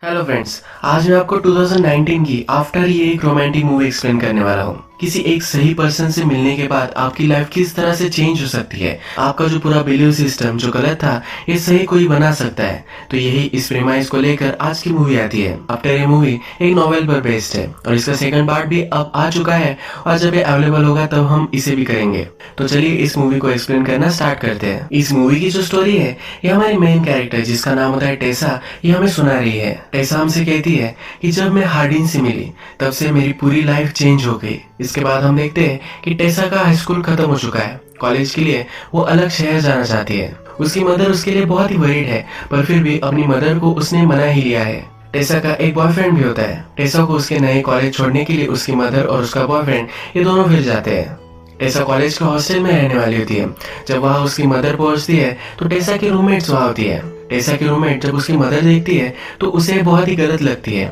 Hello friends, आज मैं आपको 2019 की आफ्टर ये एक रोमांटिक मूवी एक्सप्लेन करने वाला हूँ। किसी एक सही पर्सन से मिलने के बाद आपकी लाइफ किस तरह से चेंज हो सकती है। आपका जो पूरा बिलीव सिस्टम जो गलत था, ये सही कोई बना सकता है। तो यही इस प्रेमाइज को लेकर आज की मूवी आती है। आफ्टर ये मूवी एक नॉवेल पर बेस्ड है और इसका सेकंड पार्ट भी अब आ चुका है और जब ये अवेलेबल होगा तब हम इसे भी करेंगे। तो चलिए इस मूवी को एक्सप्लेन करना स्टार्ट करते हैं। इस मूवी की जो स्टोरी है, ये हमारी मेन कैरेक्टर जिसका नाम होता है टेसा, ये हमें सुना रही है। टेसा हमसे कहती है कि जब मैं हार्डिन से मिली तब से मेरी पूरी लाइफ चेंज हो गई। इसके बाद हम देखते हैं कि टेसा का हाई स्कूल खत्म हो चुका है। कॉलेज के लिए वो अलग शहर जाना चाहती है। उसकी मदर उसके लिए बहुत ही वरीड है, पर फिर भी अपनी मदर को उसने मना ही लिया है। टेसा का एक बॉयफ्रेंड भी होता है। टेसा को उसके नए कॉलेज छोड़ने के लिए उसकी मदर और उसका बॉयफ्रेंड ये दोनों फिर जाते हैं। टेसा कॉलेज के हॉस्टल में रहने वाली होती है। जब वहाँ उसकी मदर पहुंचती है तो टेसा की रूममेट्स वहाँ होती है। टेसा की रूममेट जब उसकी मदर देखती है तो उसे बहुत ही गलत लगती है।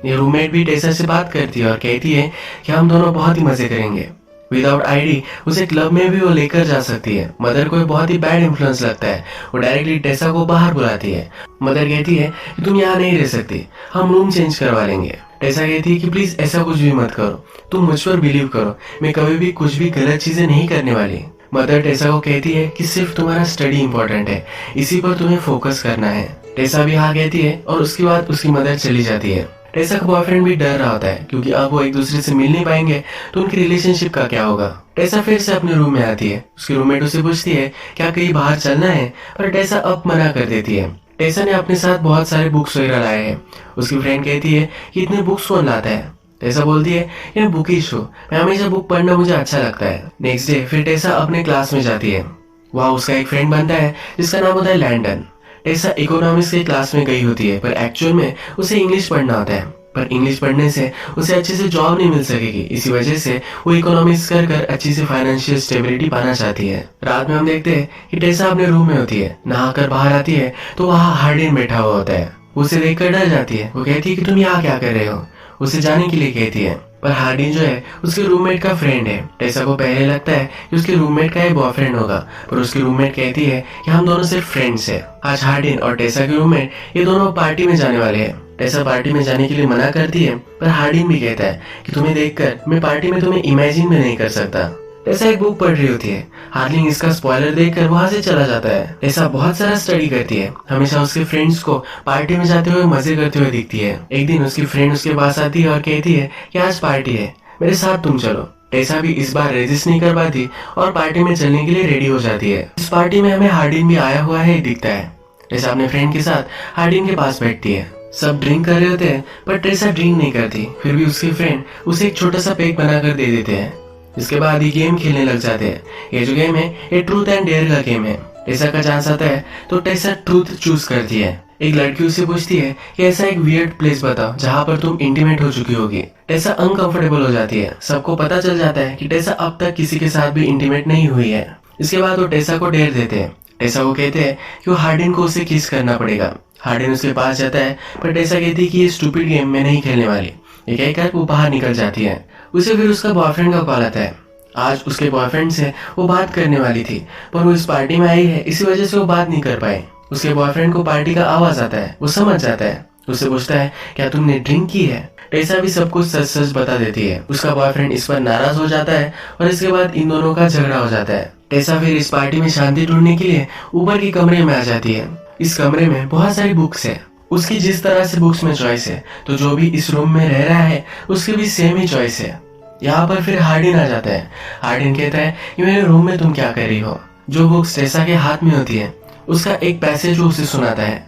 ये रूममेट भी टेसा से बात करती है और कहती है कि हम दोनों बहुत ही मजे करेंगे। विदाउट आईडी उसे क्लब में भी वो लेकर जा सकती है। मदर को बहुत ही बैड इन्फ्लुएंस लगता है। वो डायरेक्टली टेसा को बाहर बुलाती है। मदर कहती है कि तुम यहाँ नहीं रह सकती, हम रूम चेंज करवा लेंगे। टेसा कहती है कि प्लीज ऐसा कुछ भी मत करो, तुम मुझ पर बिलीव करो, मैं कभी भी कुछ भी गलत चीजें नहीं करने वाली। मदर टेसा को कहती है कि सिर्फ तुम्हारा स्टडी इंपॉर्टेंट है, इसी पर तुम्हें फोकस करना है। टेसा भी हाँ कहती है और उसके बाद उसकी मदर चली जाती है। टेसा का बॉयफ्रेंड भी डर रहा होता है क्योंकि अब वो एक दूसरे से मिल नहीं पाएंगे तो उनकी रिलेशनशिप का क्या होगा। टेसा फिर से अपने रूम में आती है। उसकी रूममेट उसे पूछती है क्या कहीं बाहर चलना है, पर टेसा अब मना कर देती है। टेसा ने अपने साथ बहुत सारे बुक्स वगैरह लाए हैं। उसकी फ्रेंड कहती है कि इतने बुक्स कौन लाता है। टेसा बोलती है मैं बुकिश हूँ, मैं हमेशा बुक पढ़ना मुझे अच्छा लगता है। नेक्स्ट डे फिर टेसा अपने क्लास में जाती है। वहाँ उसका एक फ्रेंड बनता है जिसका नाम होता है लैंडन। टेसा इकोनॉमिक्स के क्लास में गई होती है, पर एक्चुअल में उसे इंग्लिश पढ़ना होता है। पर इंग्लिश पढ़ने से उसे अच्छे से जॉब नहीं मिल सकेगी, इसी वजह से वो इकोनॉमिक्स कर कर अच्छी से फाइनेंशियल स्टेबिलिटी पाना चाहती है। रात में हम देखते हैं कि टेसा अपने रूम में होती है। नहाकर बाहर आती है तो वहाँ हार्डिन बैठा हुआ होता है। उसे देखकर डर जाती है। वो कहती है कि तुम यहाँ क्या कर रहे हो, उसे जाने के लिए कहती है। पर हार्डिन जो है उसके रूममेट का फ्रेंड है। टेसा को पहले लगता है कि उसके रूममेट का एक बॉयफ्रेंड होगा, पर उसकी रूममेट कहती है कि हम दोनों सिर्फ फ्रेंड्स हैं। आज हार्डिन और टेसा के रूममेट ये दोनों पार्टी में जाने वाले हैं। टेसा पार्टी में जाने के लिए मना करती है, पर हार्डिन भी कहता है कि तुम्हें देखकर मैं पार्टी में तुम्हें इमेजिन भी नहीं कर सकता। टेसा एक बुक पढ़ रही होती है। हार्डिन इसका स्पॉइलर देखकर वहां से चला जाता है। टेसा बहुत सारा स्टडी करती है, हमेशा उसके फ्रेंड्स को पार्टी में जाते हुए मजे करते हुए दिखती है। एक दिन उसकी फ्रेंड उसके पास आती है और कहती है कि आज पार्टी है, मेरे साथ तुम चलो। टेसा भी इस बार रेजिस्ट नहीं कर पाती और पार्टी में चलने के लिए रेडी हो जाती है। इस पार्टी में हमें हार्डिन भी आया हुआ है दिखता है। टेसा अपने फ्रेंड के साथ हार्डिन के पास बैठती है। सब ड्रिंक कर रहे होते हैं, पर टेसा ड्रिंक नहीं करती। फिर भी उसके फ्रेंड उसे एक छोटा सा पैक बनाकर दे देते हैं। इसके बाद ये गेम खेलने लग जाते हैं। ये जो गेम है ये ट्रूथ एंड डेयर का गेम है। टेसा का चांस आता है तो टेसा ट्रूथ चूज करती है। एक लड़की उससे पूछती है कि ऐसा एक वियर्ड प्लेस बताओ जहाँ पर तुम इंटीमेट हो चुकी होगी। टेसा अनकंफर्टेबल हो जाती है। सबको पता चल जाता है कि टेसा अब तक किसी के साथ भी इंटीमेट नहीं हुई है। इसके बाद वो टेसा को डेयर देते हैं। टेसा को कहते हैं कि वो हार्डिन को उसे किस करना पड़ेगा। हार्डिन उसके पास जाता है, पर टेसा कहती है कि ये स्टूपिड गेम मैं नहीं खेलने वाली। ये कहकर वो बाहर निकल जाती है। उसे फिर उसका बॉयफ्रेंड का कॉल आता है। आज उसके बॉयफ्रेंड से वो बात करने वाली थी, पर वो इस पार्टी में आई है, इसी वजह से वो बात नहीं कर पाई। उसके बॉयफ्रेंड को पार्टी का आवाज आता है। वो समझ जाता है। उससे पूछता है क्या तुमने ड्रिंक की है। टेसा भी सब कुछ सच सच बता देती है। उसका बॉयफ्रेंड इस पर नाराज हो जाता है और इसके बाद इन दोनों का झगड़ा हो जाता है। टेसा फिर इस पार्टी में शांति ढूंढने के लिए ऊपर के कमरे में आ जाती है। इस कमरे में बहुत सारी बुक्स है। उसकी जिस तरह से बुक्स में चॉइस है, तो जो भी इस रूम में रह रहा है उसकी भी सेम ही चॉइस है। यहाँ पर फिर हार्डिन आ जाता है। हार्डिन कहता है कि मेरे रूम में तुम क्या कर रही हो। जो बुक्स टेसा के हाथ में होती है उसका एक पैसेज वो उसे सुनाता है।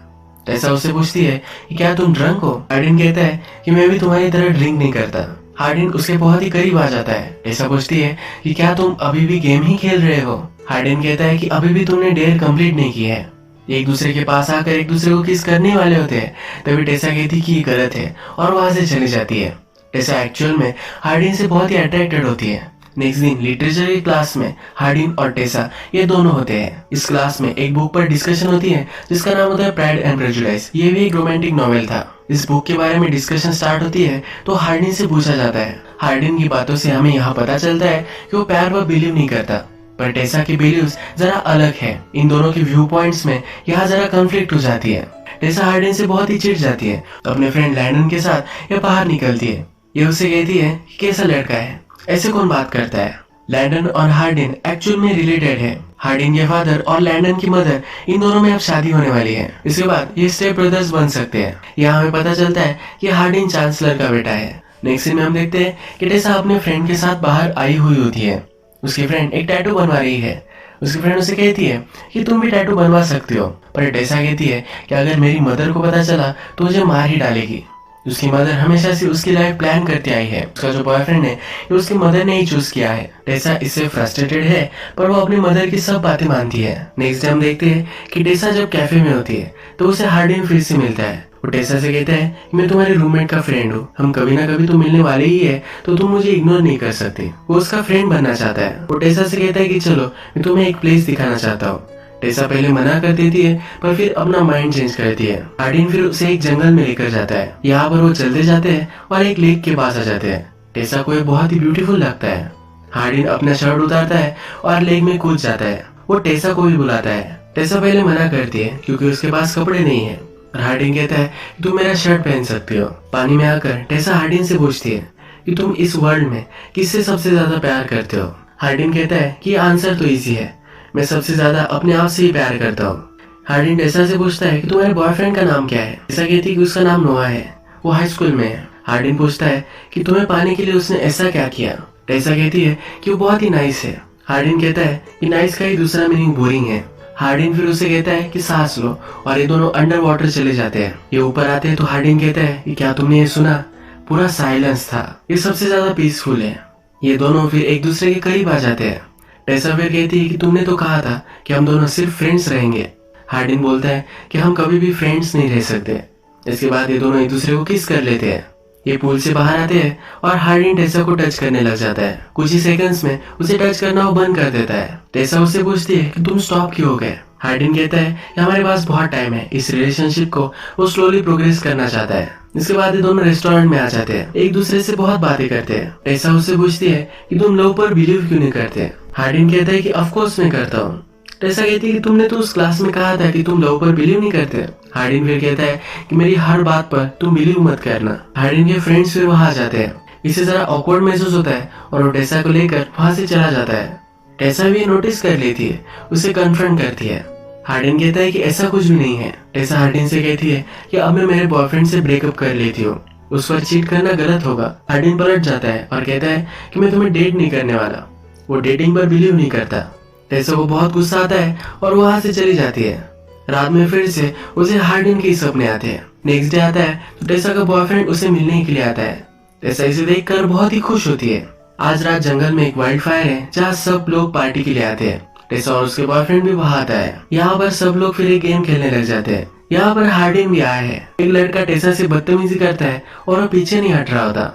टेसा उससे पूछती है कि क्या तुम ड्रंक हो। हार्डिन कहता है कि मैं भी तुम्हारी तरह ड्रिंक नहीं करता। हार्डिन उसके बहुत ही करीब आ जाता है। टेसा पूछती है कि क्या तुम अभी भी गेम ही खेल रहे हो। हार्डिन कहता है कि अभी भी तुमने डेयर कंप्लीट नहीं की है। एक दूसरे के पास आकर एक दूसरे को किस करने वाले होते हैं, तभी टेसा कहती कि ये गलत है और वहां से चली जाती है। टेसा एक्चुअल में हार्डिन से बहुत ही अट्रैक्टेड होती है। नेक्स्ट दिन लिटरेचर की क्लास में हार्डिन और टेसा ये दोनों होते हैं। इस क्लास में एक बुक पर डिस्कशन होती है जिसका नाम होता है प्राइड एंड प्रेजुडिस। ये भी एक रोमांटिक नॉवेल था। इस बुक के बारे में डिस्कशन स्टार्ट होती है तो हार्डिन से पूछा जाता है। हार्डिन की बातों से हमें यहाँ पता चलता है कि वो प्यार पर बिलीव नहीं करता, पर टेसा की बिलीव्स जरा अलग है। इन दोनों के व्यू पॉइंट्स में यहाँ जरा कॉन्फ्लिक्ट हो जाती है। टेसा हार्डिन से बहुत ही चिढ़ जाती है, तो अपने फ्रेंड लैंडन के साथ ये बाहर निकलती है। ये उसे कहती है कि कैसा लड़का है, ऐसे कौन बात करता है। लैंडन और हार्डिन एक्चुअल में रिलेटेड है। हार्डिन के फादर और लैंडन की मदर, इन दोनों में अब शादी होने वाली है। इसके बाद ये स्टेप ब्रदर्स बन सकते हैं। यहाँ हमें पता चलता है कि हार्डिन चांसलर का बेटा है। नेक्स्ट सीन में हम देखते हैं कि टेसा अपने फ्रेंड के साथ बाहर आई हुई होती है। उसकी फ्रेंड एक टैटू बनवा रही है। उसकी फ्रेंड उसे कहती है कि तुम भी टैटू बनवा सकती हो, पर टेसा कहती है कि अगर मेरी मदर को पता चला तो मुझे मार ही डालेगी। उसकी मदर हमेशा से उसकी लाइफ प्लान करती आई है। उसका जो बॉयफ्रेंड है ये उसकी मदर ने ही चूज किया है। टेसा इससे फ्रस्ट्रेटेड है, पर वो अपनी मदर की सब बातें मानती है। नेक्स्ट डे हम देखते हैं कि टेसा जब कैफे में होती है तो उसे हार्डिन फिर से मिलता है। वो टेसा से कहता है कि मैं तुम्हारे रूममेट का फ्रेंड हूँ, हम कभी ना कभी तो मिलने वाले ही है, तो तुम मुझे इग्नोर नहीं कर सकती। वो उसका फ्रेंड बनना चाहता है। वो टेसा से कहता है कि चलो मैं तुम्हें एक प्लेस दिखाना चाहता हूँ। टेसा पहले मना कर देती है, पर फिर अपना माइंड चेंज करती है। हार्डिन फिर उसे एक जंगल में लेकर जाता है। यहाँ पर वो चलते जाते हैं और एक लेक के पास आ जाते हैं। टेसा को ये बहुत ही ब्यूटीफुल लगता है। हार्डिन अपना शर्ट उतारता है और लेक में कूद जाता है। वो टेसा को भी बुलाता है। टेसा पहले मना करती है क्योंकि उसके पास कपड़े नहीं है। हार्डिन कहता है कि तुम मेरा शर्ट पहन सकती हो। पानी में आकर टेसा हार्डिन से पूछती है कि तुम इस वर्ल्ड में किससे सबसे ज्यादा प्यार करते हो। हार्डिन कहता है कि आंसर तो इजी है, मैं सबसे ज्यादा अपने आप से ही प्यार करता हूँ। हार्डिन टेसा से पूछता है कि तुम्हारे बॉयफ्रेंड का नाम क्या है। टेसा कहती है कि उसका नाम नोआ है, वो हाई स्कूल में है। हार्डिन पूछता है कि तुम्हें पाने के लिए उसने ऐसा क्या किया। टेसा कहती है कि वो बहुत ही नाइस है। हार्डिन कहता है कि नाइस का ही दूसरा मीनिंग बोरिंग है। हार्डिन फिर उसे कहता है कि सांस लो, और ये दोनों अंडर वाटर चले जाते हैं। ये ऊपर आते हैं तो हार्डिन कहता है कि क्या तुमने ये सुना, पूरा साइलेंस था, ये सबसे ज्यादा पीसफुल है। ये दोनों फिर एक दूसरे के करीब आ जाते हैं। टेसा फिर कहती है कि तुमने तो कहा था कि हम दोनों सिर्फ फ्रेंड्स रहेंगे। हार्डिन बोलता है कि हम कभी भी फ्रेंड्स नहीं रह सकते। इसके बाद ये दोनों एक दूसरे को किस कर लेते हैं। ये पूल से बाहर आते हैं और हार्डिन टेसा को टच करने लग जाता है। कुछ ही सेकंड्स में उसे टच करना वो बंद कर देता है। टेसा उससे पूछती है कि तुम स्टॉप क्यों हो गए। हार्डिन कहता है कि हमारे पास बहुत टाइम है, इस रिलेशनशिप को वो स्लोली प्रोग्रेस करना चाहता है। इसके बाद ये दोनों रेस्टोरेंट में आ जाते हैं, एक दूसरे से बहुत बातें करते हैं। टेसा उससे पूछती है कि तुम लव पर बिलीव क्यों नहीं करते। हार्डिन कहता है कि ऑफ कोर्स मैं करता हूँ। टेसा कहती है कि तुमने तो उस क्लास में कहा था कि तुम लव पर बिलीव नहीं करते। हार्डिन फिर कहता है कि मेरी हर बात पर तुम बिलीव मत करना। हार्डिन के फ्रेंड्स फिर वहां आ जाते हैं। इसे जरा ऑकवर्ड महसूस होता है और वो टेसा को लेकर वहां से चला जाता है। टेसा भी नोटिस कर लेती है, उसे कन्फ्रंट करती है। हार्डिन कहता है कि ऐसा कुछ भी नहीं है। टेसा हार्डिन से कहती है कि अब मैं मेरे बॉयफ्रेंड से ब्रेकअप कर लेती हूँ, उस पर चीट करना गलत होगा। हार्डिन पलट जाता है और कहता है कि मैं तुम्हें डेट नहीं करने वाला। वो डेटिंग पर बिलीव नहीं करता। टेसा को बहुत गुस्सा आता है और वहां से चली जाती है। रात में फिर से उसे हार्डिन के सपने आते हैं। नेक्स्ट डे आता है तो टेसा का बॉयफ्रेंड उसे मिलने के लिए आता है। टेसा इसे देखकर बहुत ही खुश होती है। आज रात जंगल में एक वाइल्ड फायर है जहाँ सब लोग पार्टी के लिए आते हैं। टेसा और उसके बॉयफ्रेंड भी वहां आता है। यहाँ पर सब लोग फिर एक गेम खेलने लग जाते हैं। यहाँ पर हार्डिन भी आया है। एक लड़का टेसा से बदतमीजी करता है और वो पीछे नहीं हट रहा होता।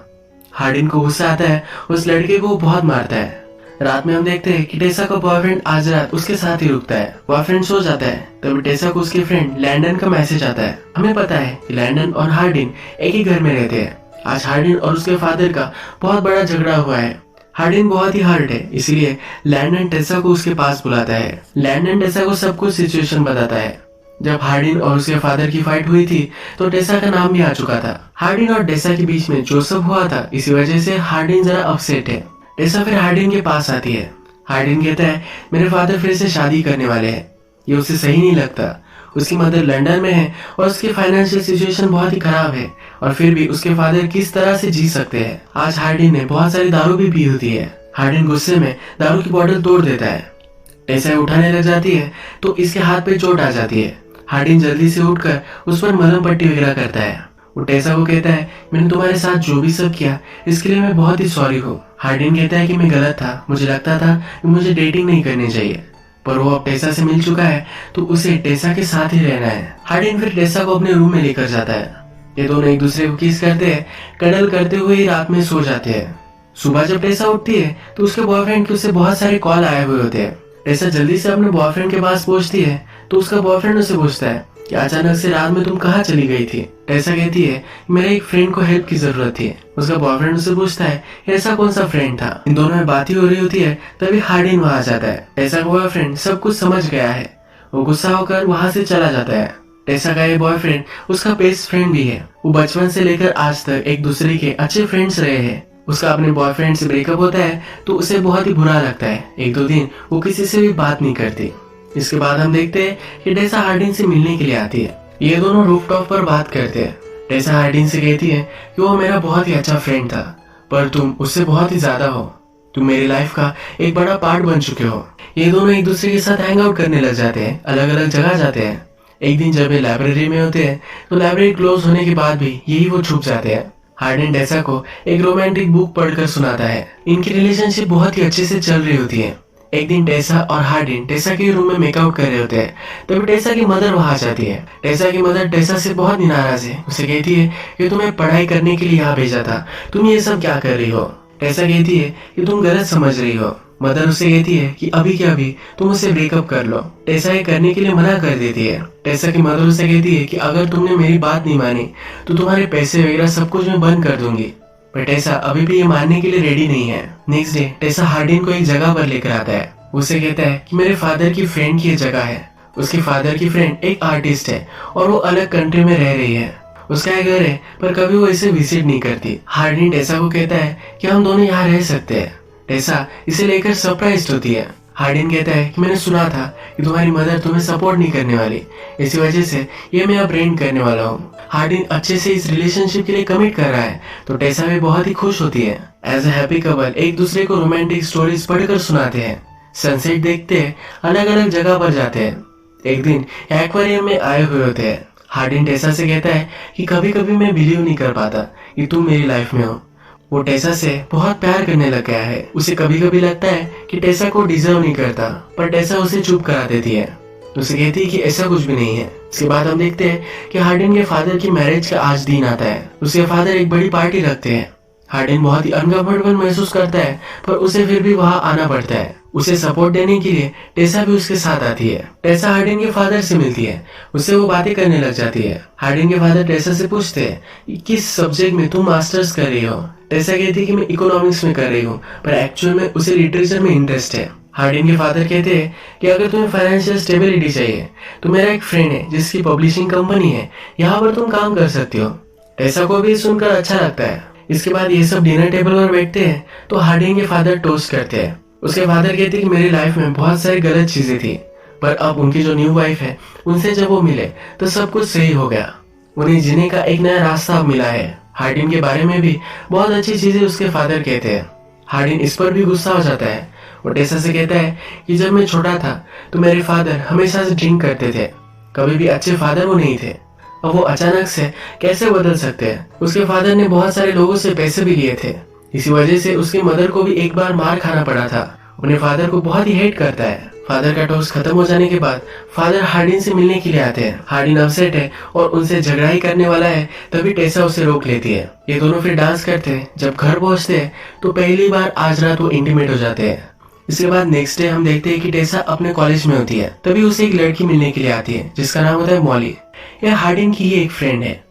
हार्डिन को गुस्सा आता है, उस लड़के को बहुत मारता है। रात में हम देखते हैं कि टेसा का बॉयफ्रेंड आज रात उसके साथ ही रुकता है। बॉयफ्रेंड सो जाता है, तभी टेसा को उसके फ्रेंड लैंडन का मैसेज आता है। हमें पता है कि लैंडन और हार्डिन एक ही घर में रहते हैं। आज हार्डिन और उसके फादर का बहुत बड़ा झगड़ा हुआ है। हार्डिन बहुत ही हर्ट है, इसलिए लैंडन टेसा को उसके पास बुलाता है। लैंडन टेसा को सब कुछ सिचुएशन बताता है। जब हार्डिन और उसके फादर की फाइट हुई थी तो टेसा का नाम भी आ चुका था। हार्डिन और टेसा के बीच में जो सब हुआ था, इसी वजह से हार्डिन जरा अपसेट है। टेसा फिर हार्डिन के पास आती है। हार्डिन कहता है मेरे फादर फिर से शादी करने वाले हैं, ये उसे सही नहीं लगता। उसकी मदर लंदन में है और उसकी फाइनेंशियल सिचुएशन बहुत ही खराब है, और फिर भी उसके फादर किस तरह से जी सकते हैं। आज हार्डिन ने बहुत सारी दारू भी पी होती है। हार्डिन गुस्से में दारू की बोतल तोड़ देता है। टेसा उठाने लग जाती है तो इसके हाथ पे चोट आ जाती है। हार्डिन जल्दी से उठकर उस पर मलहम पट्टी वगैरह करता है। वो टेसा को कहता है मैंने तुम्हारे साथ जो भी सब किया इसके लिए मैं बहुत ही सॉरी हूँ। हार्डिन कहता है कि मैं गलत था, मुझे लगता था कि मुझे डेटिंग नहीं करनी चाहिए, पर वो अब टेसा से मिल चुका है तो उसे टेसा के साथ ही रहना है। हार्डिन फिर टेसा को अपने रूम में लेकर जाता है। ये दोनों एक दूसरे को किस करते हैं, कडल करते हुए रात में सो जाते हैं। सुबह जब टेसा उठती है तो उसके बॉयफ्रेंड के उससे बहुत सारे कॉल आए हुए होते हैं। टेसा जल्दी से अपने बॉयफ्रेंड के पास पहुंचती है तो उसका बॉयफ्रेंड उससे पूछता है कि अचानक से रात में तुम कहाँ चली गई थी। टेसा कहती है मेरे एक फ्रेंड को हेल्प की जरूरत थी। उसका बॉयफ्रेंड उससे पूछता है ऐसा कौन सा फ्रेंड था। इन दोनों में बात ही हो रही होती है तभी हार्डिन वहां आ जाता है। टेसा का बॉयफ्रेंड सब कुछ समझ गया है, वो गुस्सा होकर वहां से चला जाता है। टेसा का ये बॉयफ्रेंड उसका बेस्ट फ्रेंड भी है। वो बचपन से लेकर आज तक एक दूसरे के अच्छे फ्रेंड्स रहे हैं। उसका अपने बॉयफ्रेंड से ब्रेकअप होता है तो उसे बहुत ही बुरा लगता है। एक दो दिन वो किसी से भी बात नहीं करती। इसके बाद हम देखते हैं कि टेसा हार्डिन से मिलने के लिए आती है। ये दोनों रूफटॉप पर बात करते हैं। टेसा हार्डिन से कहती है कि वो मेरा बहुत ही अच्छा फ्रेंड था, पर तुम उससे बहुत ही ज्यादा हो। तुम मेरी लाइफ का एक बड़ा पार्ट बन चुके हो। ये दोनों एक दूसरे के साथ हैंग आउट करने लग जाते हैं, अलग अलग जगह जाते हैं। एक दिन जब ये लाइब्रेरी में होते हैं तो लाइब्रेरी क्लोज होने के बाद भी यही वो छुप जाते हैं। हार्डिन टेसा को एक रोमांटिक बुक पढ़कर सुनाता है। इनकी रिलेशनशिप बहुत ही अच्छे से चल रही होती है। एक दिन टेसा और हार्डिन टेसा के रूम में मेकआउट कर रहे होते हैं, तभी टेसा की मदर वहां जाती है। टेसा की मदर टेसा से बहुत ही नाराज है। उसे कहती है कि तुम्हें पढ़ाई करने के लिए यहाँ भेजा था, तुम ये सब क्या कर रही हो। टेसा कहती है कि तुम गलत समझ रही हो। मदर उसे कहती है कि अभी के अभी तुम उससे ब्रेकअप कर लो। टेसा ये करने के लिए मना कर देती है। टेसा की मदर उसे कहती है कि अगर तुमने मेरी बात नहीं मानी तो तुम्हारे पैसे वगैरह सब कुछ मैं बंद कर दूंगी। पर टेसा अभी भी ये मानने के लिए रेडी नहीं है। नेक्स्ट डे टेसा हार्डिन को एक जगह पर लेकर आता है। उसे कहता है कि मेरे फादर की फ्रेंड की ये जगह है। उसके फादर की फ्रेंड एक आर्टिस्ट है और वो अलग कंट्री में रह रही है। उसका एक घर है पर कभी वो इसे विजिट नहीं करती। हार्डिन टेसा को कहता है कि हम दोनों यहाँ रह सकते हैं। टेसा इसे लेकर सरप्राइज्ड होती है। हार्डिन कहता है कि मैंने सुना था कि तुम्हारी मदर तुम्हें सपोर्ट नहीं करने वाली, इसी वजह से ये मैं अब रेंट करने वाला हूँ। हार्डिन अच्छे से इस रिलेशनशिप के लिए कमिट कर रहा है तो टेसा भी बहुत ही खुश होती है। एज ए हैप्पी कपल एक दूसरे को रोमांटिक स्टोरीज पढ़कर सुनाते हैं। सनसेट देखते हैं, अलग अलग जगह पर जाते हैं। एक दिन एक्वेरियम में आए हुए होते हैं। हार्डिन टेसा से कहता है कि कभी कभी मैं बिलीव नहीं कर पाता कि तुम मेरी लाइफ में हो। वो टेसा से बहुत प्यार करने लग गया है। उसे कभी कभी लगता है कि टेसा को डिजर्व नहीं करता, पर टेसा उसे चुप करा देती है। उसे कहती है कि ऐसा कुछ भी नहीं है। इसके बाद हम देखते हैं कि हार्डिन के फादर की मैरिज का आज दिन आता है। उसके फादर एक बड़ी पार्टी रखते हैं। हार्डिन बहुत ही अनकंफर्टेबल महसूस करता है, पर उसे फिर भी वहां आना पड़ता है। उसे सपोर्ट देने के लिए टेसा भी उसके साथ आती है। टेसा हार्डिन के फादर से मिलती है। उससे वो बातें करने लग जाती है। हार्डिन के फादर टेसा से पूछते हैं कि किस सब्जेक्ट में तुम मास्टर्स कर रही हो। टेसा कहती है कि मैं इकोनॉमिक्स में कर रही हूँ, पर एक्चुअल में उसे लिटरेचर में इंटरेस्ट है। हार्डिन के फादर कहते हैं कि अगर तुम्हें फाइनेंशियल स्टेबिलिटी चाहिए तो मेरा एक फ्रेंड है जिसकी पब्लिशिंग कंपनी है, यहाँ पर तुम काम कर सकती हो। टेसा को भी सुनकर अच्छा लगता है। इसके बाद ये सब डिनर टेबल पर बैठते हैं तो हार्डिन के फादर टोस्ट करते हैं। उसके फादर कहते हैं कि मेरी लाइफ में बहुत सारी गलत चीजें थी, पर अब उनकी जो न्यू वाइफ है उनसे जब वो मिले तो सब कुछ सही हो गया। उन्हें जीने का एक नया रास्ता अब मिला है। हार्डिन के बारे में भी बहुत अच्छी चीजें उसके फादर कहते हैं। हार्डिन इस पर भी गुस्सा हो जाता है। वो टेसा से कहता है कि जब मैं छोटा था तो मेरे फादर हमेशा से ड्रिंक करते थे, कभी भी अच्छे फादर वो नहीं थे। अब वो अचानक से कैसे बदल सकते हैं। उसके फादर ने बहुत सारे लोगों से पैसे भी लिए थे, इसी वजह से उसकी मदर को भी एक बार मार खाना पड़ा था। अपने फादर को बहुत ही हेट करता है। फादर का टोस्ट खत्म हो जाने के बाद फादर हार्डिन से मिलने के लिए आते हैं। हार्डिन अपसेट है और उनसे झगड़ा ही करने वाला है, तभी टेसा उसे रोक लेती है। ये दोनों फिर डांस करते हैं। जब घर पहुंचते हैं तो पहली बार आज रात वो इंटीमेट हो जाते हैं। इसके बाद नेक्स्ट डे हम देखते हैं कि टेसा अपने कॉलेज में होती है। तभी उसे एक लड़की मिलने के लिए आती है जिसका नाम होता है मॉली। यह हार्डिन की ही एक फ्रेंड है।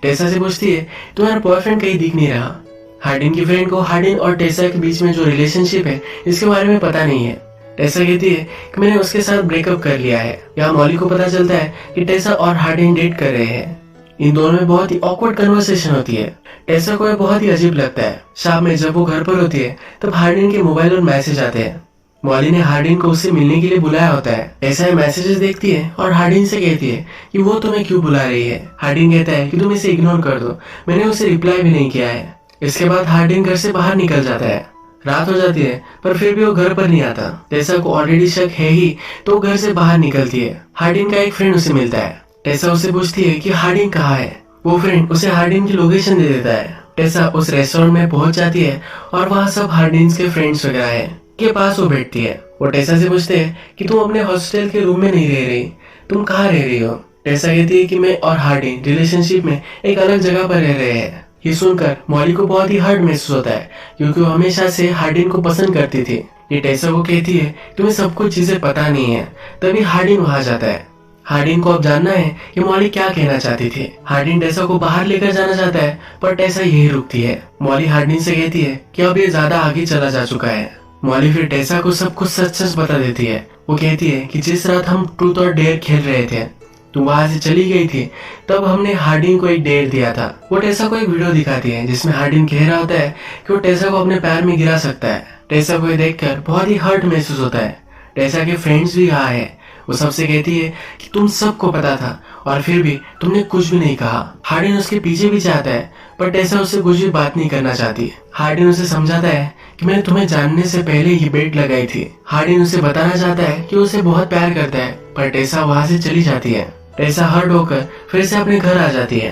टेसा से पूछती है तुम्हारा बॉयफ्रेंड कहीं दिख नहीं रहा। हार्डिन की फ्रेंड को हार्डिन और टेसा के बीच में जो रिलेशनशिप है इसके बारे में पता नहीं है। टेसा कहती है कि मैंने उसके साथ ब्रेकअप कर लिया है। यहाँ मॉली को पता चलता है कि टेसा और हार्डिन डेट कर रहे हैं। इन दोनों में बहुत ही ऑकवर्ड कन्वर्सेशन होती है। टेसा को यह बहुत ही अजीब लगता है। शाम में जब वो घर पर होती है तब हार्डिन के मोबाइल पर मैसेज आते हैं। मॉली ने हार्डिन को उससे मिलने के लिए बुलाया होता है। टेसा ये मैसेजेस देखती है और हार्डिन से कहती है कि वो तुम्हें क्यों बुला रही है। हार्डिन कहता है कि तुम इसे इग्नोर कर दो, मैंने उसे रिप्लाई भी नहीं किया है। इसके बाद हार्डिन घर से बाहर निकल जाता है। रात हो जाती है पर फिर भी वो घर पर नहीं आता। टेसा को ऑलरेडी शक है ही तो वो घर से बाहर निकलती है। हार्डिन का एक फ्रेंड उसे मिलता है। टेसा उसे पूछती है कि हार्डिन कहाँ है। वो फ्रेंड उसे हार्डिन की लोकेशन दे देता है। टेसा उस रेस्टोरेंट में पहुंच जाती है और वहाँ सब हार्डिन के फ्रेंड्स वगैरह है के पास वो बैठती है। वो टेसा से पूछते हैं कि तुम अपने हॉस्टल के रूम में नहीं रह रही, तुम कहाँ रह रही हो। टेसा कहती है कि मैं और हार्डिन रिलेशनशिप में एक अलग जगह पर रह रहे हैं। ये सुनकर मॉली को बहुत ही हर्ट महसूस होता है क्योंकि वो हमेशा से हार्डिन को पसंद करती थी। ये टेसा को कहती है तुम्हें सब कुछ चीजें पता नहीं है। तभी हार्डिन वहां जाता है। हार्डिन को अब जानना है कि मॉली क्या कहना चाहती थी। हार्डिन टेसा को बाहर लेकर जाना चाहता है पर टेसा यही रुकती है। मॉली हार्डिन से कहती है कि अब ये ज्यादा आगे चला जा चुका है। मॉली फिर टेसा को सब कुछ सच सच बता देती है। वो कहती है कि जिस रात हम ट्रूथ और डेयर खेल रहे थे तुम वहां से चली गई थी। तब हमने हार्डिन को एक डेट दिया था। वो टेसा को एक वीडियो दिखाती है जिसमें हार्डिन कह रहा होता है कि वो टेसा को अपने पैर में गिरा सकता है। टेसा को ये देखकर बहुत ही हर्ट महसूस होता है। टेसा के फ्रेंड्स भी वहाँ है। वो सबसे कहती है कि तुम सबको पता था और फिर भी तुमने कुछ भी नहीं कहा। हार्डिन उसके पीछे भी चाहता है पर टेसा उससे कुछ भी बात नहीं करना चाहती। हार्डिन उसे समझाता है कि मैंने तुम्हें जानने से पहले ये बेट लगाई थी। हार्डिन उसे बताना चाहता है कि उसे बहुत प्यार करता है पर टेसा वहाँ से चली जाती है। टेसा हर्ट होकर फिर से अपने घर आ जाती है।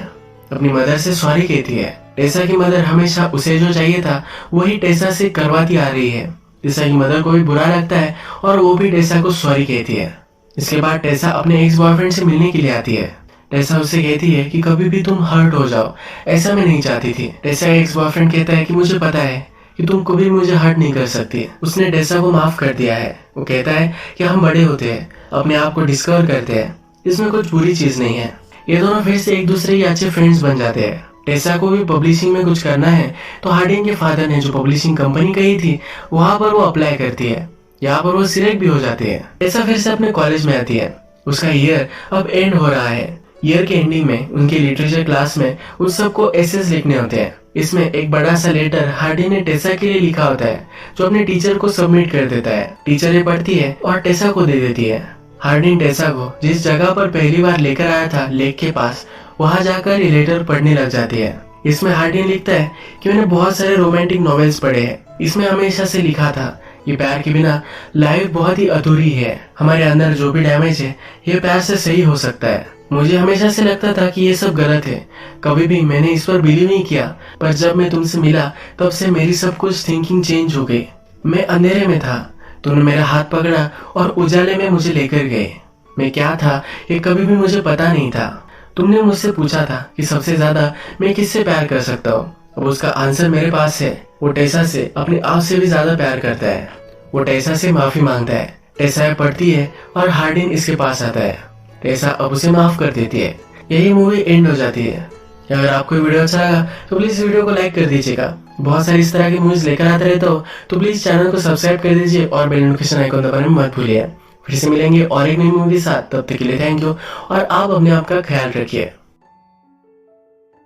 अपनी मदर से सॉरी कहती है। टेसा की मदर हमेशा उसे जो चाहिए था वही टेसा से करवाती आ रही है। टेसा की मदर को भी बुरा लगता है और वो भी टेसा को सॉरी कहती है। इसके बाद टेसा अपने एक्स बॉयफ्रेंड से मिलने के लिए आती है। टेसा उससे कहती है कि कभी भी तुम हर्ट हो जाओ, ऐसा मैं नहीं चाहती थी। टेसा एक्स बॉयफ्रेंड कहता है कि मुझे पता है कि तुम कभी मुझे हर्ट नहीं कर सकती। उसने टेसा को माफ कर दिया है। वो कहता है कि हम बड़े होते हैं, अपने आप को डिस्कवर करते हैं, इसमें कुछ बुरी चीज नहीं है। ये दोनों फिर से एक दूसरे के अच्छे फ्रेंड्स बन जाते हैं। टेसा को भी पब्लिशिंग में कुछ करना है तो हार्डिन के फादर ने जो पब्लिशिंग कंपनी कही थी वहां पर वो अप्लाई करती है। यहाँ पर वो सिलेक्ट भी हो जाती है। टेसा फिर से अपने कॉलेज में आती है। उसका ईयर अब एंड हो रहा है। ईयर के एंडिंग में उनके लिटरेचर क्लास में उन सबको एसेस लिखने होते हैं। इसमें एक बड़ा सा लेटर हार्डिन ने टेसा के लिए लिखा होता है जो अपने टीचर को सबमिट कर देता है। टीचर ये पढ़ती है और टेसा को दे देती है। हार्डिन टेसा को जिस जगह पर पहली बार लेकर आया था लेक के पास, वहां जाकर ये लेटर पढ़ने लग जाती है। इसमें हार्डिन लिखता है कि मैंने बहुत सारे रोमांटिक नॉवेल्स पढ़े हैं। इसमें हमेशा से लिखा था ये प्यार के बिना लाइफ बहुत ही अधूरी है। हमारे अंदर जो भी डैमेज है ये प्यार से सही हो सकता है। मुझे हमेशा से लगता था कि ये सब गलत है, कभी भी मैंने इस पर बिलीव नहीं किया, पर जब मैं तुमसे मिला तब से मेरी सब कुछ थिंकिंग चेंज हो गई। मैं अंधेरे में था, तुमने मेरा हाथ पकड़ा और उजाले में मुझे लेकर गए। मैं क्या था ये कभी भी मुझे पता नहीं था। तुमने मुझसे पूछा था कि सबसे ज्यादा मैं किससे प्यार कर सकता हूँ। अब उसका आंसर मेरे पास है। वो टेसा से अपने आप से भी ज्यादा प्यार करता है। वो टेसा से माफी मांगता है। टेसा पढ़ती है और हार्डिन इसके पास आता है। टेसा अब उसे माफ कर देती है। यही मूवी एंड हो जाती है। अगर आपको वीडियो अच्छा लगा तो प्लीज वीडियो को लाइक कर दीजिएगा। बहुत सारी इस तरह की मूवीज लेकर आते रहता हो तो प्लीज चैनल को सब्सक्राइब कर दीजिए और बेल नोटिफिकेशन आइकन दबाना मत भूलिए। फिर से मिलेंगे और एक नई मूवी के साथ। तब तक के लिए थैंक यू और आप अपने आप का ख्याल रखिए।